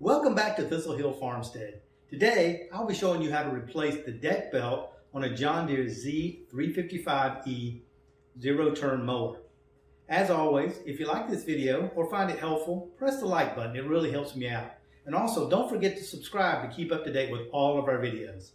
Welcome back to Thistle Farmstead. Today, I'll be showing you how to replace the deck belt on a John Deere Z355e zero-turn mower. As always, if you like this video or find it helpful, press the like button. It really helps me out. And also, don't forget to subscribe to keep up to date with all of our videos.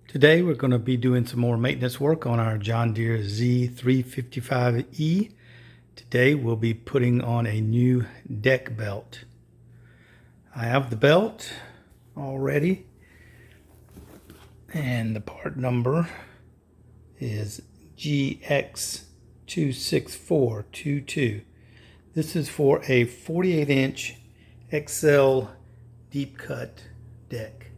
Today we're going to be doing some more maintenance work on our John Deere Z355e. Today we'll be putting on a new deck belt. I have the belt already and the part number is GX26422. This is for a 48-inch XL deep cut deck.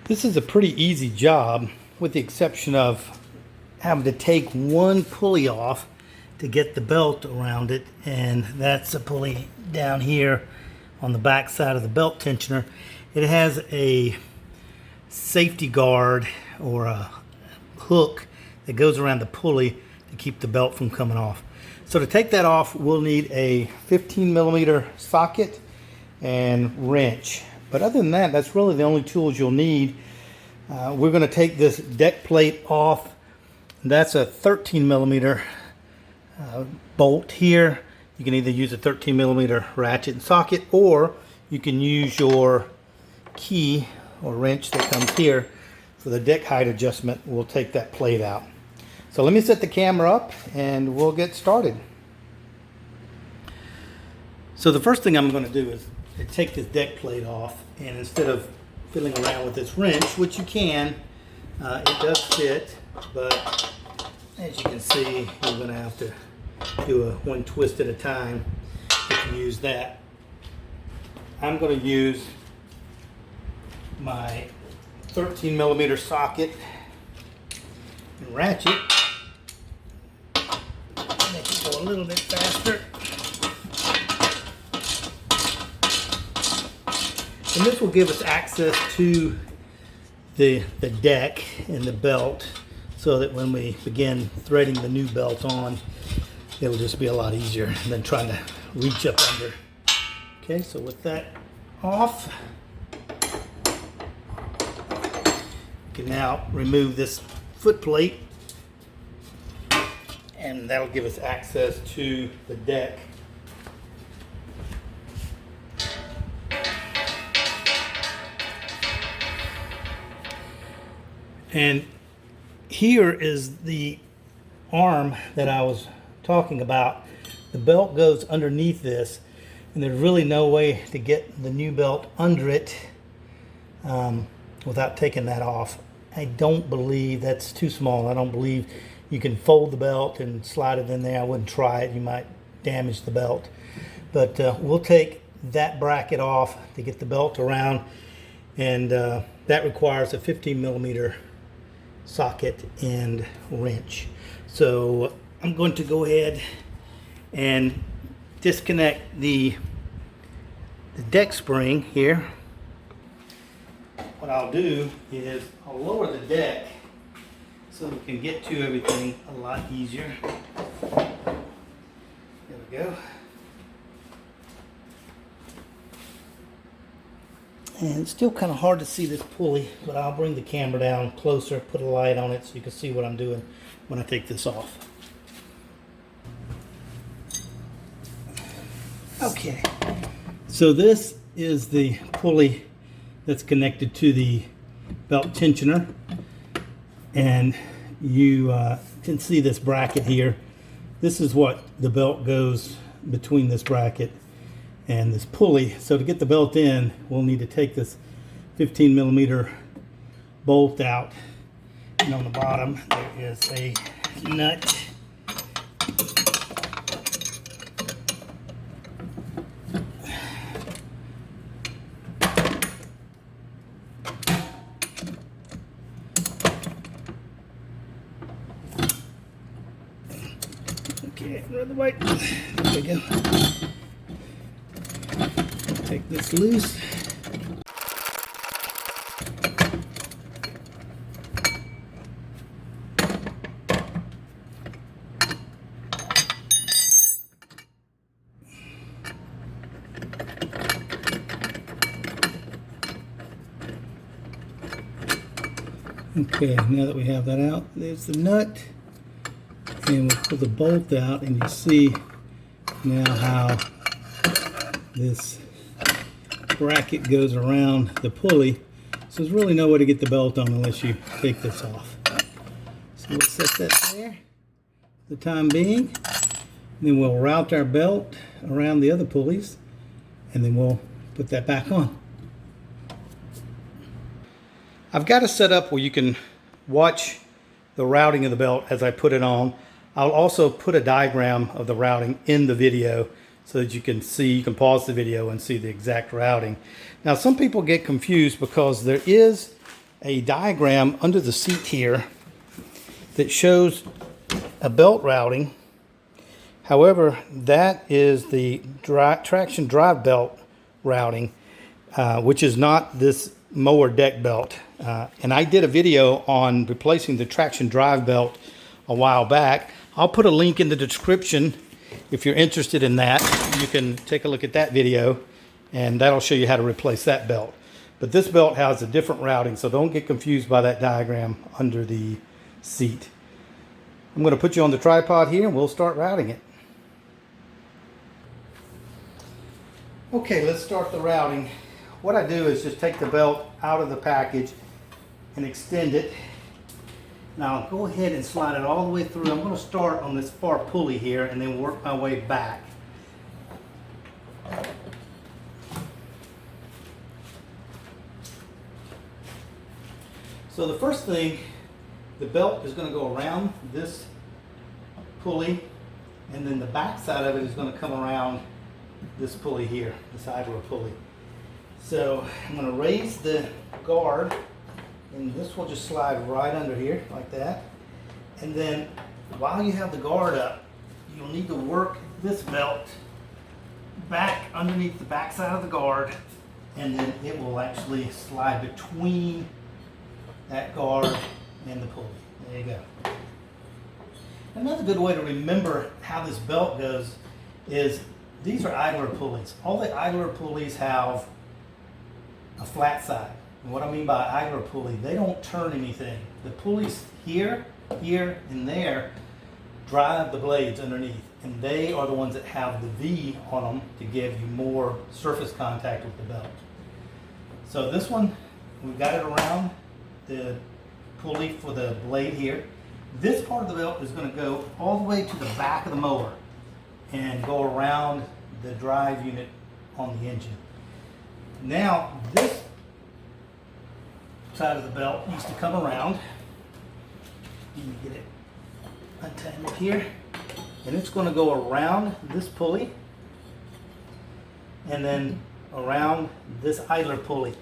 This is a pretty easy job, with the exception of having to take one pulley off to get the belt around it, and that's a pulley down here on the back side of the belt tensioner. It has a safety guard or a hook that goes around the pulley to keep the belt from coming off. So to take that off, we'll need a 15mm socket and wrench. But other than that, that's really the only tools you'll need. We're going to take this deck plate off. That's a 13mm bolt here. You can either use a 13mm ratchet and socket, or you can use your key or wrench that comes here for the deck height adjustment. We'll take that plate out. So let me set the camera up and we'll get started. So the first thing I'm going to do is take this deck plate off, and instead of fiddling around with this wrench, which you can, it does fit, but as you can see, you're going to have to do a one twist at a time if you use that. I'm going to use my 13mm socket and ratchet, make it go a little bit faster. And this will give us access to the deck and the belt, so that when we begin threading the new belt on, it'll just be a lot easier than trying to reach up under. Okay, so with that off, you can now remove this foot plate, and that'll give us access to the deck. And here is the arm that I was talking about. The belt goes underneath this, and there's really no way to get the new belt under it without taking that off. I don't believe that's too small. I don't believe you can fold the belt and slide it in there. I wouldn't try it. You might damage the belt. But we'll take that bracket off to get the belt around, and that requires a 15mm socket and wrench. So I'm going to go ahead and disconnect the deck spring here. What I'll do is I'll lower the deck so we can get to everything a lot easier. There we go. And it's still kind of hard to see this pulley, but I'll bring the camera down closer, put a light on it so you can see what I'm doing when I take this off. Okay, so this is the pulley that's connected to the belt tensioner, and you can see this bracket here. This is what the belt goes between this bracket and this pulley. So to get the belt in, we'll need to take this 15mm bolt out, and on the bottom there is a nut. Okay, another way. There we go. Take this loose. Okay, now that we have that out, there's the nut, and we'll pull the bolt out, and you see now how this bracket goes around the pulley. So there's really no way to get the belt on unless you take this off. So we'll set that there for the time being. And then we'll route our belt around the other pulleys, and then we'll put that back on. I've got it set up where you can watch the routing of the belt as I put it on. I'll also put a diagram of the routing in the video so that you can see, you can pause the video and see the exact routing. Now some people get confused because there is a diagram under the seat here that shows a belt routing. However, that is the traction drive belt routing, which is not this mower deck belt. And I did a video on replacing the traction drive belt a while back. I'll put a link in the description if you're interested in that. You can take a look at that video and that'll show you how to replace that belt. But this belt has a different routing, so don't get confused by that diagram under the seat. I'm going to put you on the tripod here and we'll start routing it. Okay, let's start the routing. What I do is just take the belt out of the package and extend it. Now I'll go ahead and slide it all the way through. I'm going to start on this far pulley here and then work my way back. So the first thing, the belt is going to go around this pulley, and then the back side of it is going to come around this pulley here, this idler pulley. So I'm going to raise the guard, and this will just slide right under here like that. And then while you have the guard up, you'll need to work this belt back underneath the back side of the guard, and then it will actually slide between that guard and the pulley. There you go. Another good way to remember how this belt goes is these are idler pulleys. All the idler pulleys have a flat side. And what I mean by idler pulley, they don't turn anything. The pulleys here, here, and there drive the blades underneath, and they are the ones that have the V on them to give you more surface contact with the belt. So this one, we've got it around the pulley for the blade here. This part of the belt is going to go all the way to the back of the mower and go around the drive unit on the engine. Now this side of the belt needs to come around. You can get it untangled here, and it's going to go around this pulley and then around this idler pulley,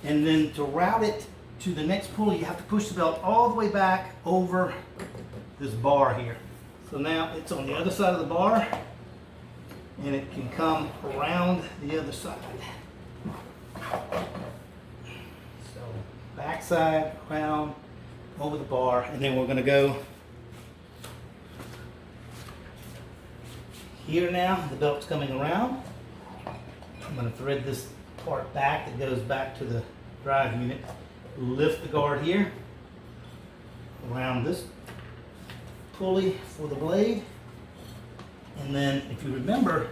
and then to route it to the next pulley you have to push the belt all the way back over this bar here. So now it's on the other side of the bar and it can come around the other side. So back side, around, over the bar, and then we're going to go here now. The belt's coming around. I'm going to thread this part back that goes back to the drive unit. Lift the guard here around this pulley for the blade, and then if you remember,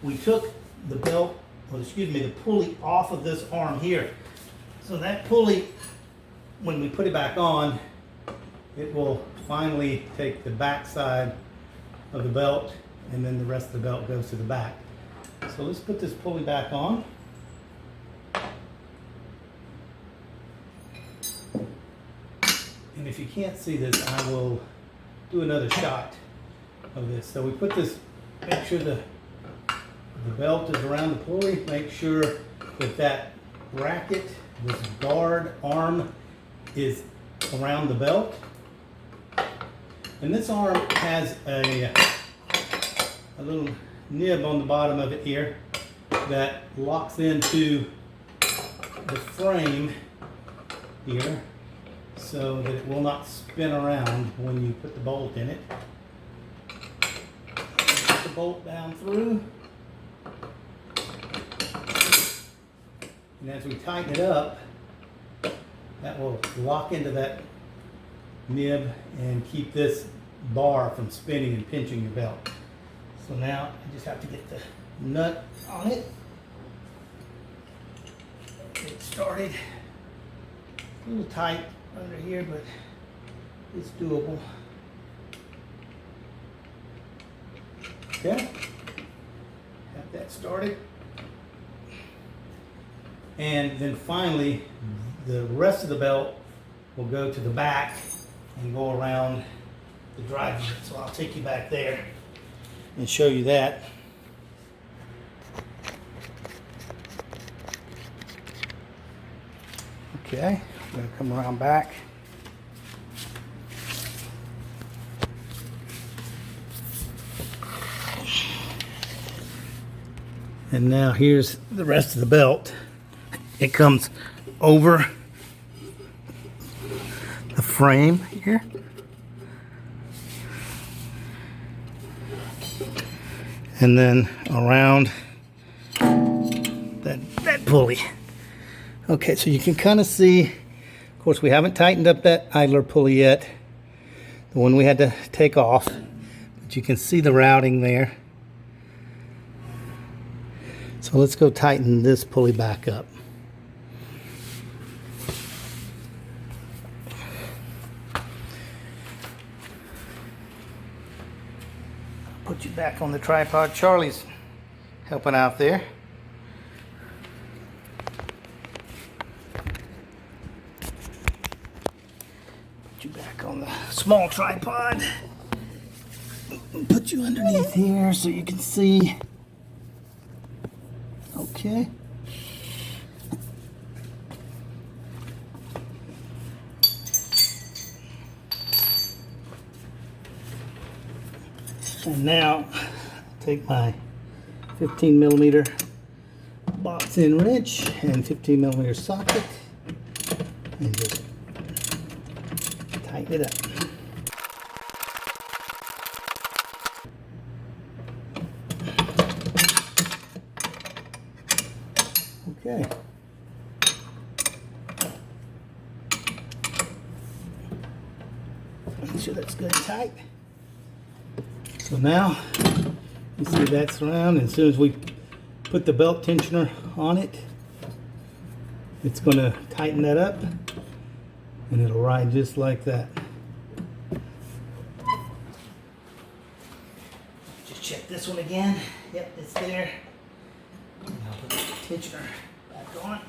we took the belt, or excuse me, the pulley off of this arm here. So that pulley, when we put it back on, it will finally take the back side of the belt, and then the rest of the belt goes to the back. So let's put this pulley back on. And if you can't see this, I will do another shot of this. So we put this, make sure the belt is around the pulley, make sure that that bracket, this guard arm, is around the belt. And this arm has a a little nib on the bottom of it here that locks into the frame here so that it will not spin around when you put the bolt in it. Put the bolt down through, and as we tighten it up, that will lock into that nib and keep this bar from spinning and pinching your belt. So now I just have to get the nut on it. Get it started. A little tight under here, but it's doable. Okay, have that started. And then finally, the rest of the belt will go to the back and go around the drive unit. So I'll take you back there and show you that. Okay, I'm going to come around back. And now here's the rest of the belt. It comes over the frame here. And then around that pulley. Okay, so you can kind of see, of course we haven't tightened up that idler pulley yet, the one we had to take off, but you can see the routing there. So let's go tighten this pulley back up. Put you back on the tripod. Charlie's helping out there. Put you back on the small tripod. Put you underneath here so you can see. Okay. And now take my 15mm box end wrench and 15mm socket and just tighten it up. Okay. Make sure that's good and tight. So now, you see that's around, and as soon as we put the belt tensioner on it, it's going to tighten that up, and it'll ride just like that. Just check this one again. Yep, it's there. And I'll put the tensioner back on.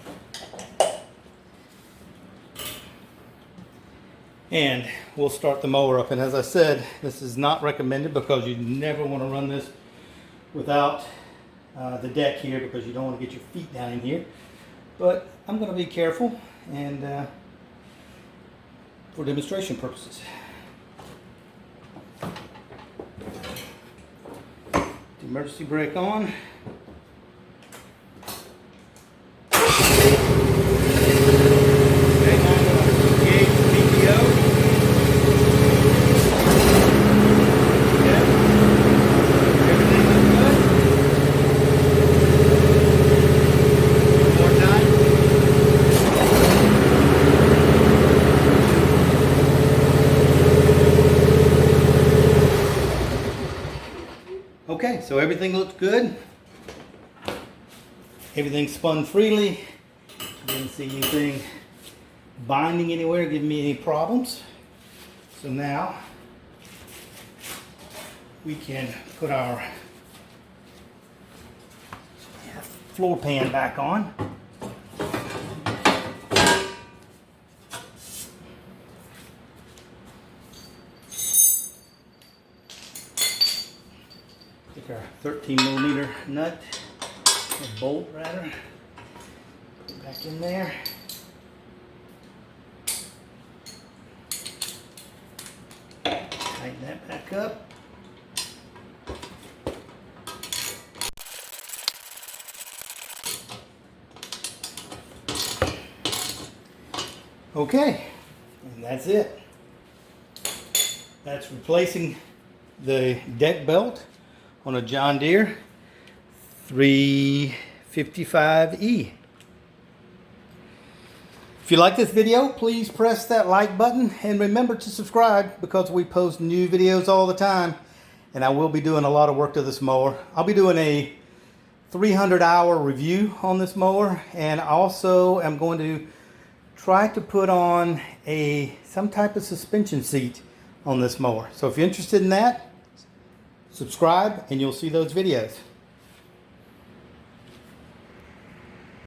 And we'll start the mower up. And as I said, this is not recommended because you never want to run this without the deck here, because you don't want to get your feet down in here. But I'm going to be careful and for demonstration purposes. The emergency brake on. Okay, so everything looks good. Everything spun freely. Didn't see anything binding anywhere, giving me any problems. So now we can put our floor pan back on. Take our 13mm nut, or bolt rather, put it back in there. Tighten that back up. Okay, and that's it. That's replacing the deck belt on a John Deere Z355e. If you like this video, please press that like button and remember to subscribe because we post new videos all the time, and I will be doing a lot of work to this mower. I'll be doing a 300-hour review on this mower, and also I'm going to try to put on some type of suspension seat on this mower. So if you're interested in that, subscribe and you'll see those videos.